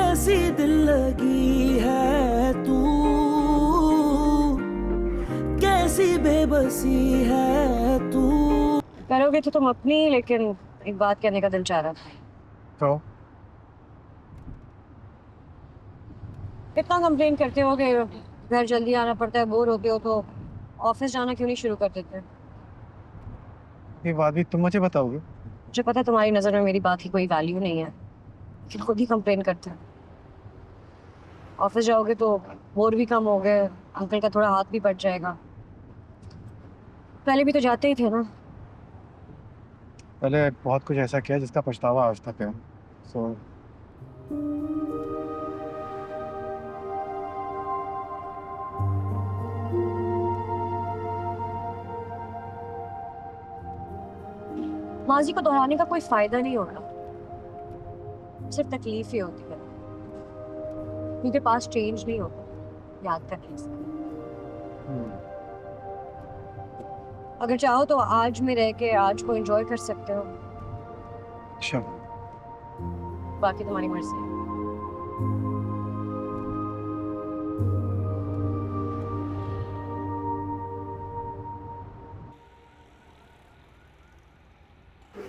कैसी दिल लगी है तू, कैसी बेबसी है तू। करोगे तो तुम अपनी, लेकिन एक बात कहने का दिल चाह रहा था। तो कितना कंप्लेन करते हो कि घर जल्दी आना पड़ता है, बोर होते हो, तो ऑफिस जाना क्यों नहीं शुरू कर देते? ये बात भी तुम मुझे बताओगे? मुझे पता है तुम्हारी नजर में मेरी बात की कोई वैल्यू नहीं है, लेकिन खुद ही कंप्लेन करते हो। ऑफिस जाओगे तो बोर भी कम हो गए, अंकल का थोड़ा हाथ भी बढ़ जाएगा। पहले भी तो जाते ही थे ना। पहले बहुत कुछ ऐसा किया जिसका पछतावा आज तक है। सो माजी को दोहराने का कोई फायदा नहीं होता, सिर्फ तकलीफ ही होती है, क्योंकि पास चेंज नहीं होता याद करने से। अगर चाहो तो आज में रह के आज को एंजॉय कर सकते हो, अच्छा, बाकी तुम्हारी मर्जी है।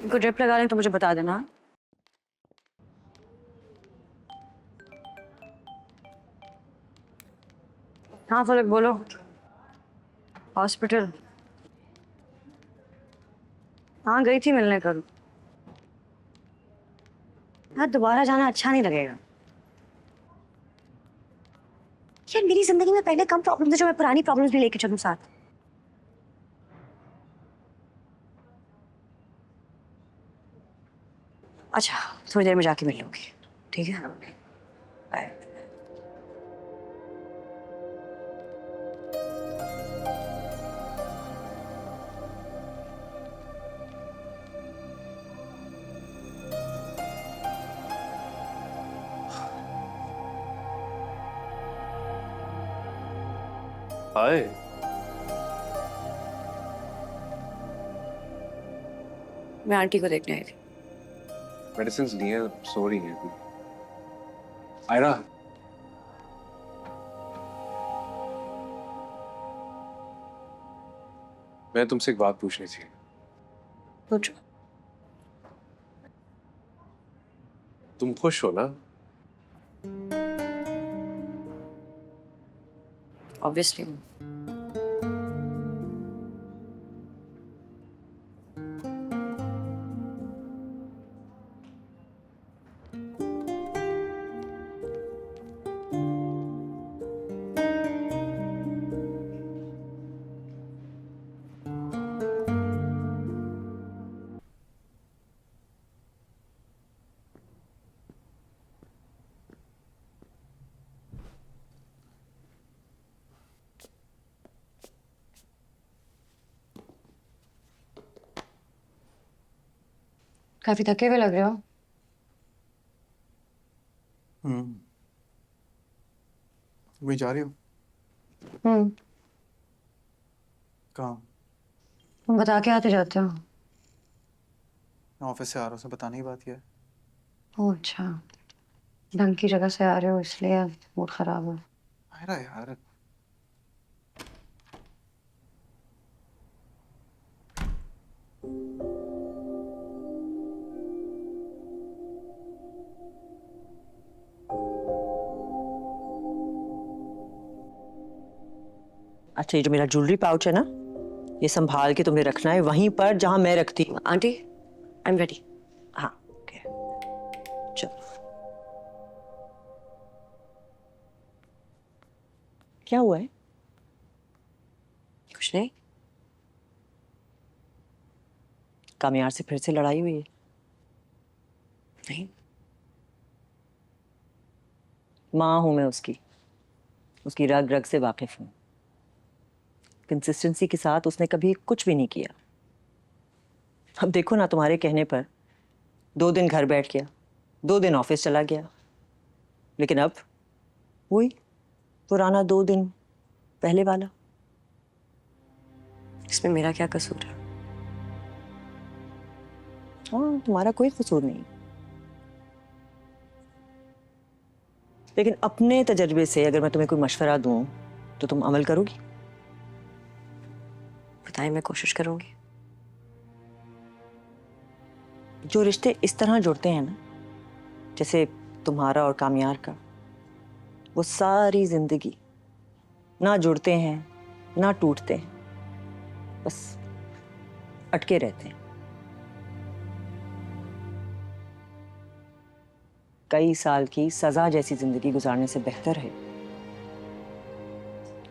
इनको ड्रिप लगा लें तो मुझे बता देना। हाँ फलक बोलो। हॉस्पिटल? हाँ गई थी मिलने कल। हाँ दोबारा जाना अच्छा नहीं लगेगा। यार मेरी जिंदगी में पहले कम प्रॉब्लम्स है जो मैं पुरानी प्रॉब्लम्स भी लेके चलूं साथ। अच्छा थोड़ी देर में जाके मिल लूंगी, ठीक है? बाय। हाय। मैं आंटी को देखने आई थी। मेडिसिन लिए सो रही है। आयरा, मैं तुमसे एक बात पूछनी थी। पूछो। तुम खुश हो ना? ऑब्वियसली। काफी थके हुए लग रहे हो। तुम्हें जा रही हो? कहाँ? तुम बता के आते जाते हो। मैं ऑफिस से आ रहा हूँ, उसने बताने की बात किया है। ओह अच्छा, ढंग की जगह से आ रहे हो इसलिए मूड खराब है। आयरा यार, अच्छा ये जो मेरा ज्वेलरी पाउच है ना, ये संभाल के तुम्हें रखना है वहीं पर जहां मैं रखती हूँ। Aunty I am ready. हाँ ओके, चलो। क्या हुआ है? कुछ नहीं। कामयार से फिर से लड़ाई हुई है? नहीं। माँ हूं मैं उसकी, उसकी रग रग से वाकिफ हूँ। कंसिस्टेंसी के साथ उसने कभी कुछ भी नहीं किया। अब देखो ना, तुम्हारे कहने पर 2 दिन घर बैठ गया, 2 दिन ऑफिस चला गया, लेकिन अब वही पुराना 2 दिन पहले वाला। इसमें मेरा क्या कसूर है? हाँ तुम्हारा कोई कसूर नहीं। लेकिन अपने तजर्बे से अगर मैं तुम्हें कोई मशवरा दूं तो तुम अमल करोगी? बताएं, मैं कोशिश करूंगी। जो रिश्ते इस तरह जुड़ते हैं ना, जैसे तुम्हारा और कामयार का, वो सारी जिंदगी ना जुड़ते हैं ना टूटते हैं, बस अटके रहते हैं। कई साल की सजा जैसी जिंदगी गुजारने से बेहतर है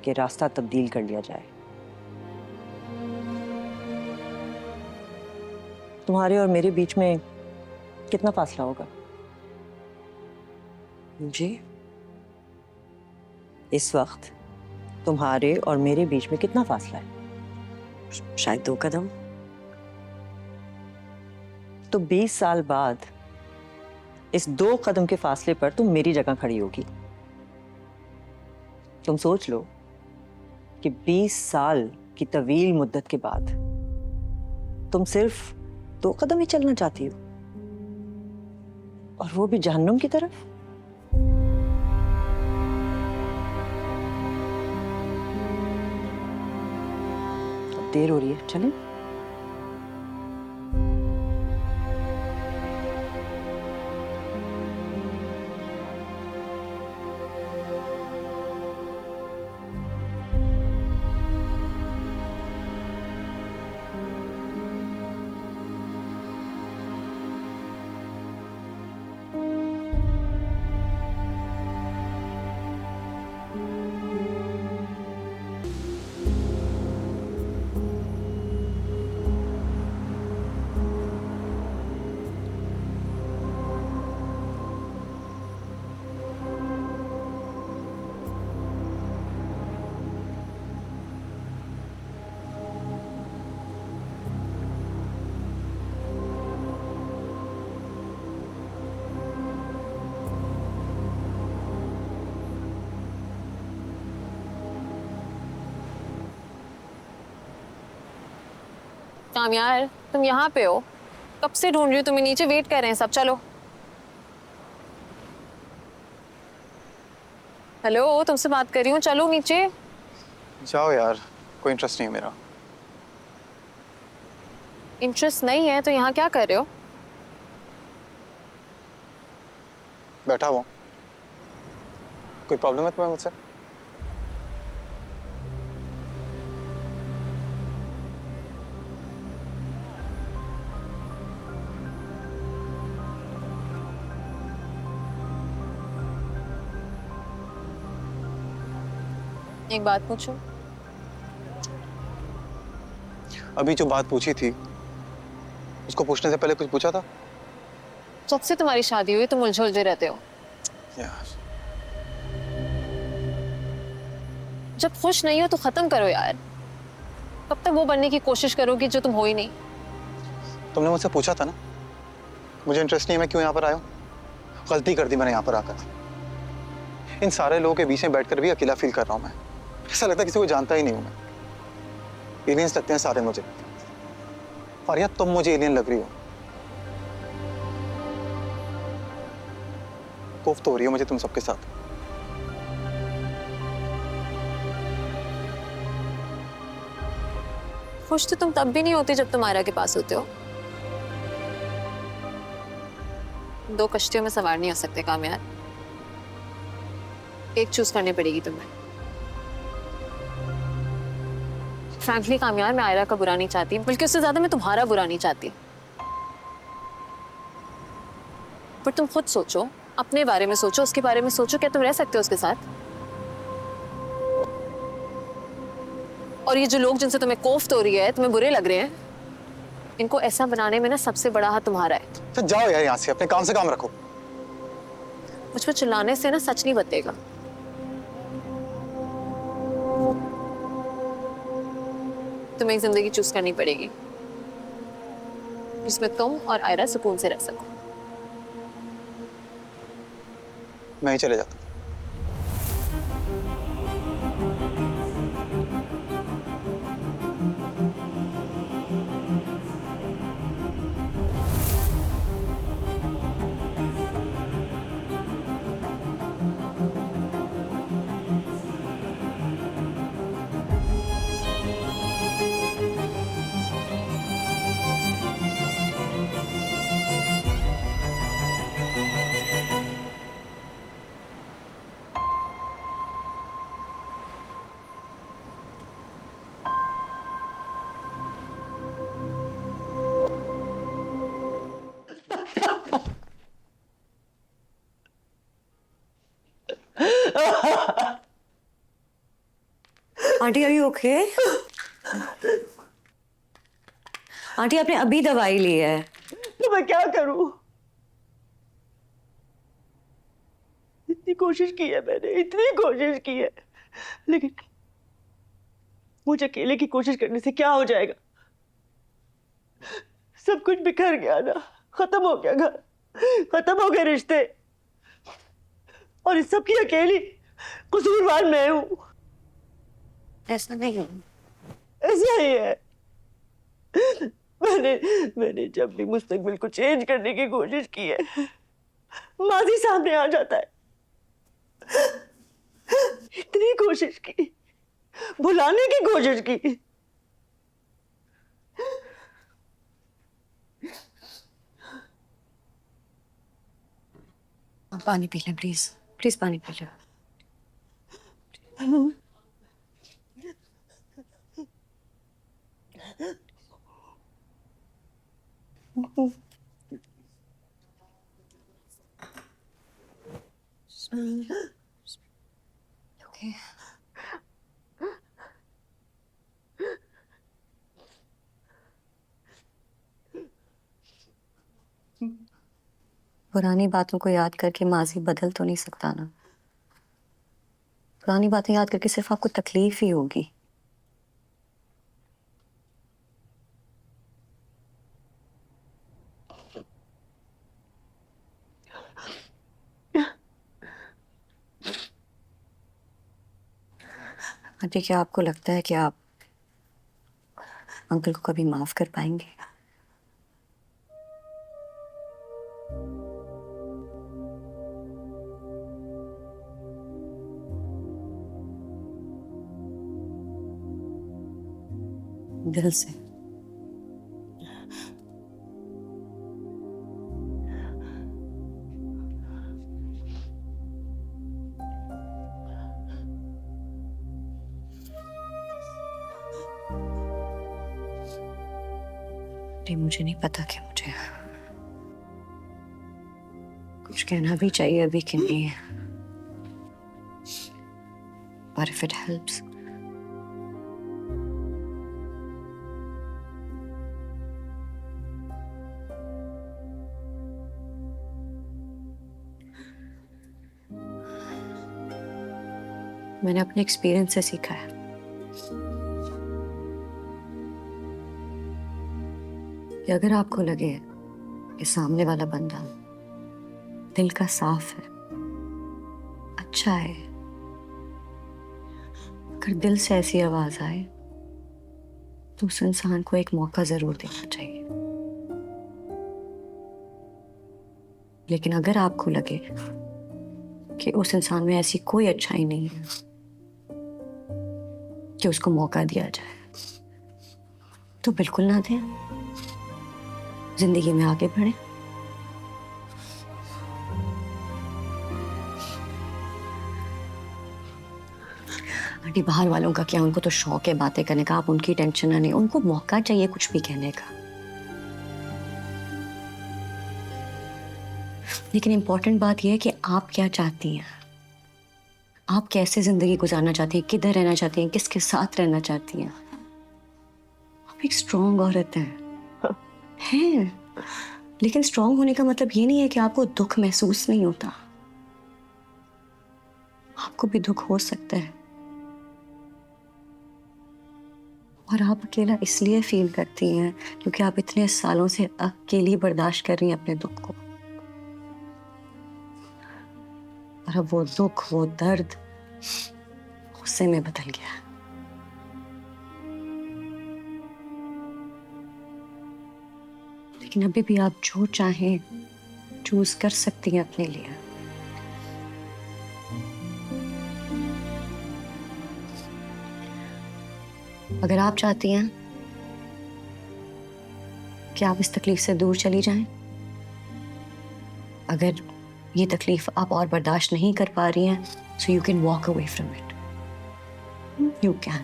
कि रास्ता तब्दील कर लिया जाए। तुम्हारे और मेरे बीच में कितना फासला होगा? जी? इस वक्त तुम्हारे और मेरे बीच में कितना फासला है? शायद 2 कदम। तो 20 साल बाद इस 2 कदम के फासले पर तुम मेरी जगह खड़ी होगी। तुम सोच लो कि 20 साल की तवील मुद्दत के बाद तुम सिर्फ 2 कदम ही चलना चाहती हो, और वो भी जहन्नुम की तरफ। अब देर हो रही है, चलें? कामयार, तुम यहाँ पे हो? कब से ढूंढ रही हूँ तुम्हें, नीचे वेट कर रहे हैं सब। चलो। हेलो, तुमसे बात कर रही हूँ, चलो नीचे। जाओ यार, कोई इंटरेस्ट नहीं है मेरा। इंटरेस्ट नहीं है तो यहाँ क्या कर रहे हो? बैठा हुआ। कोई प्रॉब्लम है तुम्हें मुझसे? एक बात पूछूं? अभी जो बात पूछी थी उसको पूछने से पहले कुछ पूछा था? जब से तुम्हारी शादी हुई तुम उलझे उलझे रहते हो यार जब खुश नहीं हो तो खत्म करो यार। कब तक वो बनने की कोशिश करोगी जो तुम हो ही नहीं? तुमने मुझसे पूछा था ना, मुझे इंटरेस्ट नहीं है, मैं क्यों यहाँ पर आया हूँ? गलती कर दी मैंने यहाँ पर आकर। इन सारे लोगों के बीच में बैठकर भी अकेला फील कर रहा हूँ मैं। ऐसा लगता है किसी को जानता ही नहीं हूँ मैं। एलियंस लगते हैं सारे मुझे, और यार तुम मुझे एलियन लग रही हो। कोफ्त हो रही हो मुझे तुम सबके साथ। खुश तो तुम तब भी नहीं होती जब तुम आयरा के पास होते हो। 2 कश्तियों में सवार नहीं हो सकते कामयार, एक चूज करनी पड़ेगी तुम्हें। फ्रैंकली कामयार, मैं आयरा का बुरा नहीं चाहती, बल्कि उससे ज्यादा मैं तुम्हारा बुरा नहीं चाहती। पर तुम खुद सोचो, अपने बारे में सोचो, उसके बारे में सोचो। क्या तुम रह सकते हो उसके साथ? और ये जो लोग जिनसे तुम्हें कोफ्त हो रही है, तुम्हें बुरे लग रहे हैं, इनको ऐसा बनाने में ना सबसे बड़ा हाथ तुम्हारा है। तो जाओ यार यहाँ से, अपने काम से काम रखो। मुझ पर चिल्लाने से ना सच नहीं बतेगा। तुम्हें एक जिंदगी चूज करनी पड़ेगी जिसमें तुम और आयरा सुकून से रह सको। मैं ही चले जाता हूँ। Aunty are you okay? Aunty आपने अभी दवाई ली है। तो मैं क्या करूं? इतनी कोशिश की है मैंने, इतनी कोशिश की है, लेकिन मुझे अकेले की कोशिश करने से क्या हो जाएगा? सब कुछ बिखर गया ना, खत्म हो गया घर, खत्म हो गए रिश्ते, और इस सब की अकेली कसूरवार मैं हूं। ऐसा नहीं है। ऐसा ही है। मैंने जब भी मुस्तकबिल को चेंज करने की कोशिश की है, माजी सामने आ जाता है। इतनी कोशिश की, भुलाने की कोशिश की, आप पानी पी लें प्लीज, प्लीज पानी पी लें। Okay. पुरानी बातों को याद करके माजी बदल तो नहीं सकता ना। पुरानी बातें याद करके सिर्फ आपको तकलीफ ही होगी। आंटी, क्या आपको लगता है कि आप अंकल को कभी माफ कर पाएंगे? दिल से। मुझे नहीं पता कि मुझे कुछ कहना भी चाहिए अभी कि नहीं, but if it helps. मैंने अपने एक्सपीरियंस से सीखा है कि अगर आपको लगे कि सामने वाला बंदा दिल का साफ है, अच्छा है, अगर दिल से ऐसी आवाज आए तो उस इंसान को एक मौका जरूर देना चाहिए। लेकिन अगर आपको लगे कि उस इंसान में ऐसी कोई अच्छाई नहीं है कि उसको मौका दिया जाए, तो बिल्कुल ना दें, जिंदगी में आगे बढ़े। आंटी, बाहर वालों का क्या, उनको तो शौक है बातें करने का, आप उनकी टेंशन ना लें, उनको मौका चाहिए कुछ भी कहने का। लेकिन इंपॉर्टेंट बात यह है कि आप क्या चाहती हैं, आप कैसे जिंदगी गुजारना चाहती हैं, किधर रहना चाहती हैं, किसके साथ रहना चाहती हैं। आप एक स्ट्रॉन्ग औरत हैं, लेकिन स्ट्रॉन्ग होने का मतलब ये नहीं है कि आपको दुख महसूस नहीं होता। आपको भी दुख हो सकता है, और आप अकेला इसलिए फील करती हैं क्योंकि आप इतने सालों से अकेली बर्दाश्त कर रही हैं अपने दुख को। और अब वो दुख, वो दर्द गुस्से में बदल गया। लेकिन अभी भी आप जो चाहें चूज कर सकती हैं अपने लिए। अगर आप चाहती हैं कि आप इस तकलीफ से दूर चली जाएं, अगर ये तकलीफ आप और बर्दाश्त नहीं कर पा रही हैं, so you can walk away from it. You can.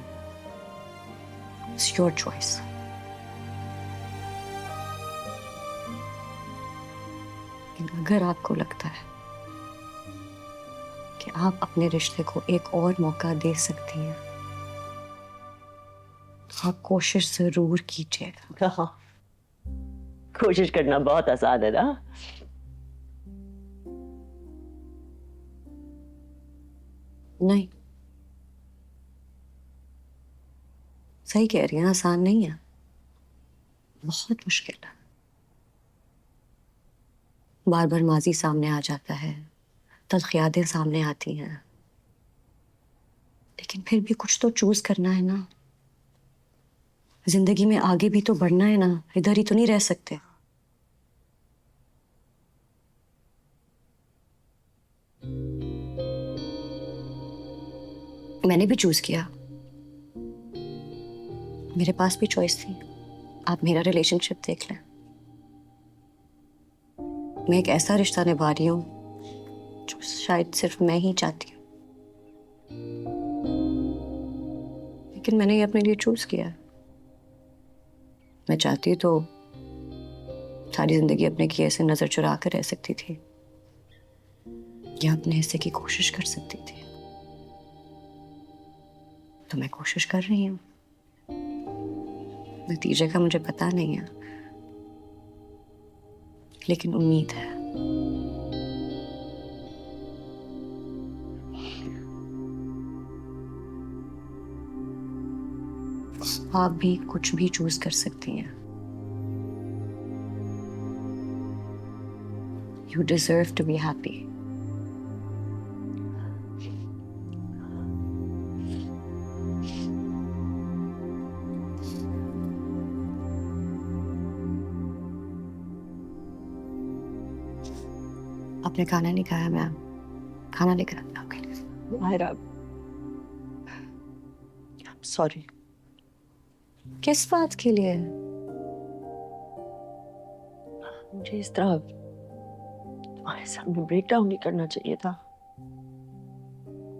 It's your choice. लेकिन अगर आपको लगता है कि आप अपने रिश्ते को एक और मौका दे सकती हैं। आप कोशिश जरूर कीजिएगा। हाँ, कोशिश करना बहुत आसान है ना। नहीं, सही कह रही हैं, आसान नहीं है, बहुत मुश्किल है। बार बार माजी सामने आ जाता है, तल्ख यादें सामने आती हैं, लेकिन फिर भी कुछ तो चूज करना है ना। जिंदगी में आगे भी तो बढ़ना है ना, इधर ही तो नहीं रह सकते। मैंने भी चूज किया, मेरे पास भी चॉइस थी। आप मेरा रिलेशनशिप देख लें, मैं एक ऐसा रिश्ता निभा रही हूँ जो शायद सिर्फ मैं ही चाहती हूँ, लेकिन मैंने ये अपने लिए चूज किया। मैं चाहती तो सारी जिंदगी अपने किए से नजर चुरा कर रह सकती थी, या अपने हिस्से की कोशिश कर सकती थी। तो मैं कोशिश कर रही हूँ, नतीजे का मुझे पता नहीं है, लेकिन उम्मीद है। आप भी कुछ भी चूज कर सकती हैं। You deserve to be happy. आपने खाना नहीं खाया, मैं खाना लेकर आती हूँ आपके लिए। मायरा, सॉरी। किस बात के लिए? मुझे इस तरह तुम्हारे सामने ब्रेक डाउन नहीं करना चाहिए था।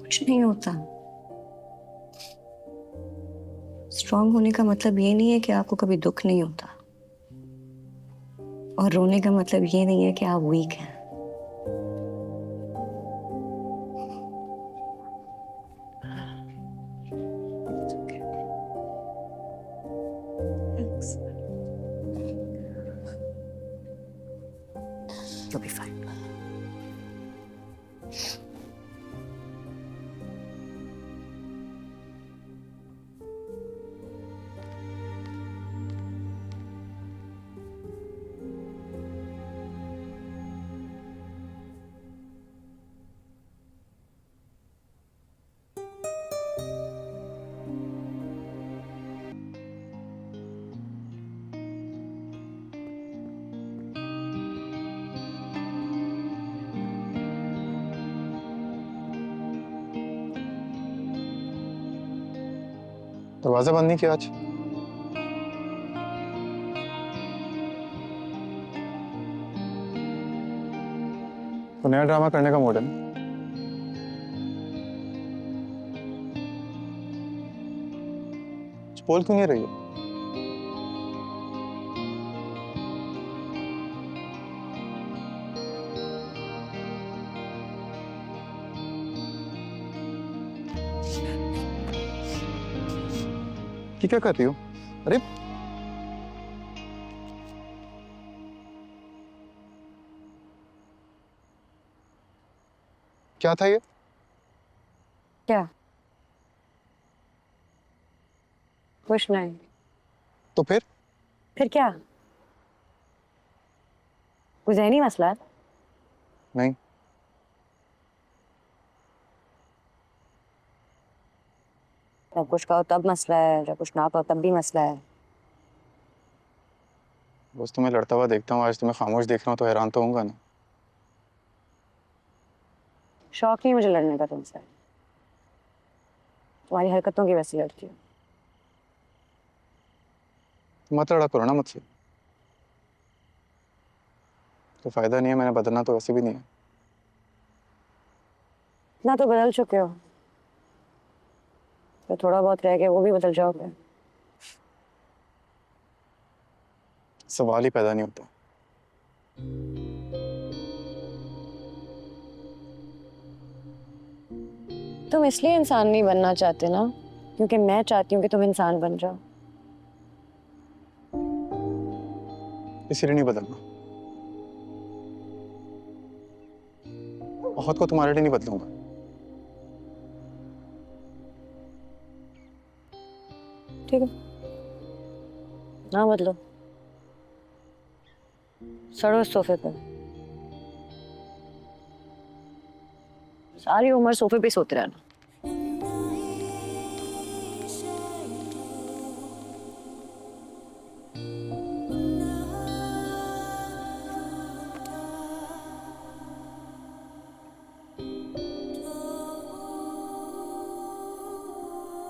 कुछ नहीं होता। स्ट्रांग होने का मतलब ये नहीं है कि आपको कभी दुख नहीं होता, और रोने का मतलब ये नहीं है कि आप वीक हैं। You'll be fine. दरवाजा बंद नहीं किया आज? तो नया ड्रामा करने का मूड है ना? बोल क्यों नहीं रही हो? ये क्या कर रही हो? अरे क्या था ये? क्या? कुछ नहीं। तो फिर क्या? कोई ज़हनी मसला है? नहीं। जब कुछ कहो तब मसला है, जब कुछ ना कहो तब भी मसला है। बस तुम्हें लड़ता हुआ देखता हूँ, आज तुम्हें खामोश देख रहा हूँ तो हैरान तो होऊंगा ना। शौक नहीं मुझे लड़ने का तुमसे, तुम्हारी हरकतों की वजह से लड़ती हूँ। मत लड़ा करो ना मुझसे, तो फायदा नहीं है, मैंने बदलना तो वैसे भी नहीं है। इतना तो बदल चुके हो, तो थोड़ा बहुत रह गया वो भी बदल जाओगे। सवाल ही पैदा नहीं होता। तुम इसलिए इंसान नहीं बनना चाहते ना क्योंकि मैं चाहती हूँ कि तुम इंसान बन जाओ। इसीलिए नहीं बदलना। बहुत को तुम्हारे लिए नहीं बदलूंगा। ठीक है, ना बदलो, सड़ो इस सोफे पे। सारी उम्र सोफे पे सोते रहना।